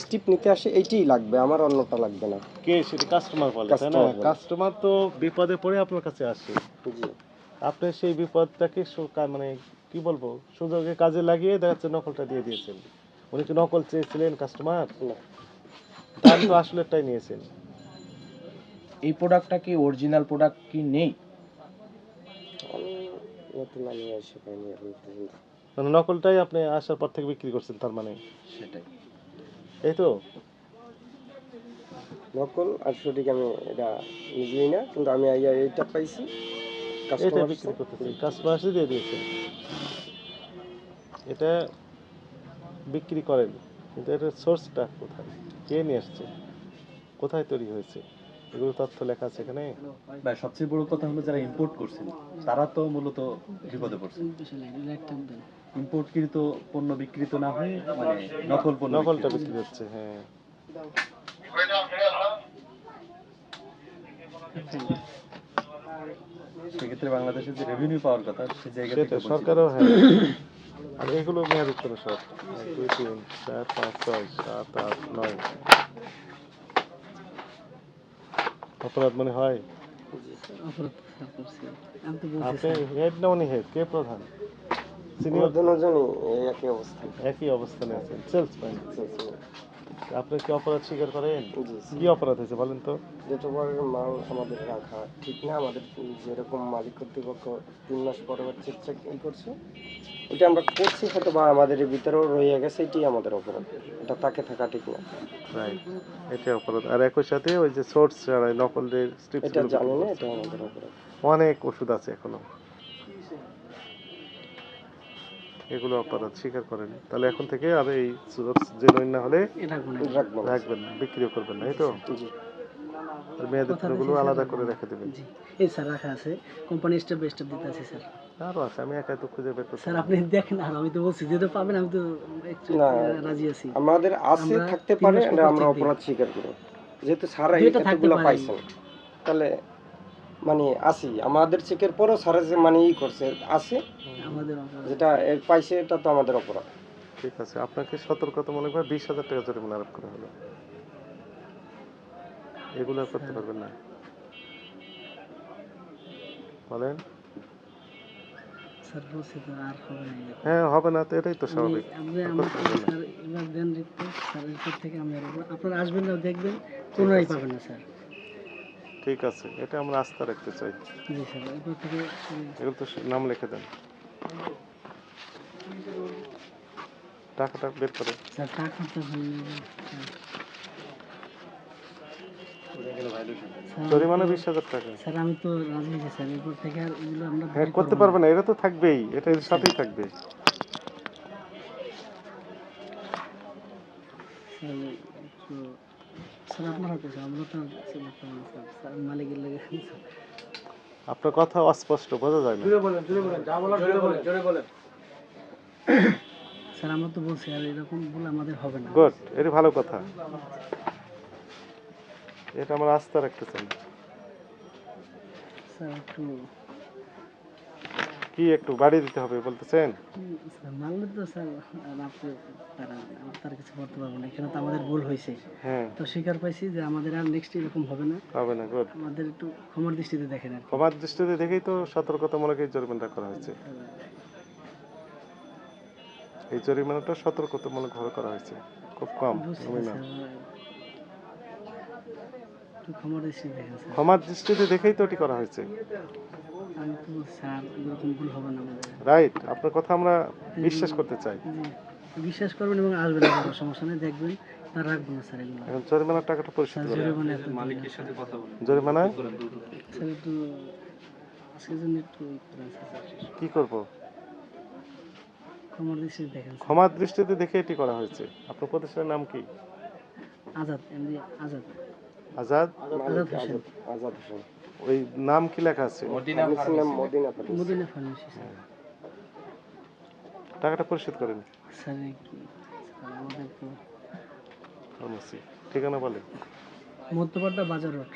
Steep নিতে আসে এইটাই লাগবে, আমার অন্যটা লাগবে না। কে সেটা কাস্টমার বলে, তাই না? কাস্টমার তো বিপদে পড়ে আপনার কাছে আসে, জি। আপনি সেই বিপদটাকে মানে কি বলবো, সুযোগে কাজে লাগিয়ে দেখা যাচ্ছে নকলটা দিয়ে দিয়েছেন। উনি কি নকল চেয়েছিলেন কাস্টমার? না। দাম তো আসলেরটাই নিয়েছেন। এই প্রোডাক্টটা কি অরিজিনাল প্রোডাক্ট কি নেই? আমি নতুন আমি এসে পাইনি এখন পর্যন্ত। মানে নকলটাই আপনি আসার পর থেকে বিক্রি করছেন তার মানে? সেটাই। এই তো নকল আর সঠিক আমি এটা নিজেই না, কিন্তু আমি এইটা পাইছি, এটা কাস্টমার বিক্রি করতেছেন, কাস্টমার এসে দিয়ে দিয়েছেন। এটা বিক্রি করেন, কিন্তু এটার সোর্সটা কোথায়, কে নিয়ে আসছে, কোথায় তৈরি হয়েছে, এগুলো তথ্য লেখা আছে এখানে। ভাই সবচেয়ে বড় কথা হলো যারা ইম্পোর্ট করছেন তারা তো মূলত বিপদে পড়ছে। ইম্পোর্টকৃত পণ্য বিক্রিত না হয়ে মানে নকল পণ্য নকলটা বিক্রি হচ্ছে। হ্যাঁ, সেক্ষেত্রে বাংলাদেশে যে রেভিনিউ পাওয়ার কথা সেই জায়গা থেকে সেটা বঞ্চিত। সরকারও। হ্যাঁ, আর এগুলো মেয়াদ উত্তীর্ণ সব 1 2 3 4 5 6 7 8 9 অপরাধ মনে হয়। আপনি হেড না উনি হেড, কে প্রধান? সিনিয়র দুজনই একই অবস্থা। একই অবস্থানে আছেন, সেলসম্যান। আপনি কি অপরাধ স্বীকার করেন? জি। কি অপরাধ হয়েছে বলেন তো? যেটুকুর মাল আমাদের রাখা ঠিক না, আমাদের যেরকম মালিক কর্তৃপক্ষ 3 মাস পরে চেক করছে, ওইটা আমরা করছি হয়তো, বা আমাদের ভিতরেও রয়ে গেছে, এটাই আমাদের অপরাধ, এটা তাকে থাকা ঠিক না। রাইট, এটা অপরাধ। আর একই সাথে ওই যে সোর্স ছাড়া নকলের স্ট্রিপস এটা জানি না, এটা আমাদের অপরাধ। অনেক ওষুধ আছে এখনো, এগুলো অপরাধ স্বীকার করেন। তাহলে এখন থেকে আর এই সোর্স জেনুইন না হলে রাখবেন, বিক্রিও করবেন না, এই তো। জি। আর মেয়াদগুলো আলাদা করে রেখে দেবেন। জি এই স্যার রাখা আছে, কোম্পানি স্টেপ বাই স্টেপ দিতে আছে স্যার। আরো আছে, আমি একাই তো খুঁজে বের করতে স্যার আপনি দেখেন, আর আমি তো বলছি যেটা পাবেন আমি তো রাজি আছি। আমাদের আছে থাকতে পারে, আমরা অপরাধ স্বীকার করি, যেহেতু সারা এই এতগুলো পাইছেন, তাহলে মানে আসি আমাদের চেকের পরও সারা যে মানে করছে আছে আমাদের যেটা পাইছে, এটা তো আমাদের অপরাধ। ঠিক আছে, আপনাকে সতর্কতামূলক 20,000 টাকা জরিমানা আরোপ করা হলো। এগুলো করতে পারবেন না বলেন? স্যার বলছি তো আর হবে না। হ্যাঁ, হবে না তো, এটাই তো স্বাভাবিক। স্যার এবার দেন রিপোর্ট, স্যার এরপর থেকে আমি আপনারা আসবেন না, দেখবেন পুনরায় পাবেন না স্যার। ঠিক আছে, এটা আমরা আস্থা রাখতে চাই। জি স্যার, এরপর থেকে এগুলো তো নাম লিখে দেন, টাকাটা বের করে। স্যার টাকা তো জরিমানা 20,000 টাকা। স্যার আমি তো রাজি আছি স্যার, এরপর থেকে আর এগুলো আমরা হ্যাঁ, করতে পারবে না, এটা তো থাকবেই, এটা এর সাথেই থাকবে। স্যার আপনার হাতে স্যার, আমরা তো স্যার মালিকের লেগে। আপনার কথা অস্পষ্ট, বোঝা যায় না। স্যার আমরা তো বলছি আর এরকম ভুল আমাদের হবে না। গুড, এটা ভালো কথা, এটা আমরা আস্থা রাখতে চাই। স্যার একটু কি একটু বাড়ি দিতে হবে বলতেছেন? স্যার মানলে তো স্যার আপনি তার কিছু করতে পারবো না, এখানে তো আমাদের ভুল হয়েছে। হ্যাঁ, তো স্বীকার পাইছি যে আমাদের আর নেক্সট এরকম হবে না। হবে না। গুড, আমাদের একটু ক্ষমার দৃষ্টিতে দেখেন আর কি। ক্ষমার দৃষ্টিতে দেখেই তো সতর্কতামূলক এই জরিমানা করা হয়েছে। এই জরিমানাটা সতর্কতামূলক ভাবে করা হয়েছে, খুব কম জরিমানা। একটু ক্ষমার দৃষ্টিতে দেখেন স্যার। ক্ষমার দৃষ্টিতে দেখেই তো এটি করা হয়েছে। আমি তো স্যার এরকম ভুল হবে না আমাদের। রাইট, আপনার কথা আমরা বিশ্বাস করতে চাই। বিশ্বাস করবেন এবং আসবেন, কোনো সমস্যা নেই, দেখবেন আর রাখবো না স্যার এগুলো। এখন জরিমানার টাকাটা পরিশোধ করুন। মালিকের সাথে কথা বলুন। জরিমানা স্যার একটু আজকের জন্য একটু কি করব? ক্ষমার দৃষ্টিতে দেখেন। ক্ষমার দৃষ্টিতে দেখে এটি করা হয়েছে। আপনার প্রতিষ্ঠানের নাম কি? আজাদ, এমডি আজাদ। আজাদ? আজাদ হোসেন। আজাদ হোসেন। ওই নাম কি লেখা আছে? Madina pharmacy sir. টাকাটা পরিশোধ করেন। স্যার কি আমাদের তো ফার্মেসি ঠিকানা বলেন। মধ্যপাড়া বাজার রোড।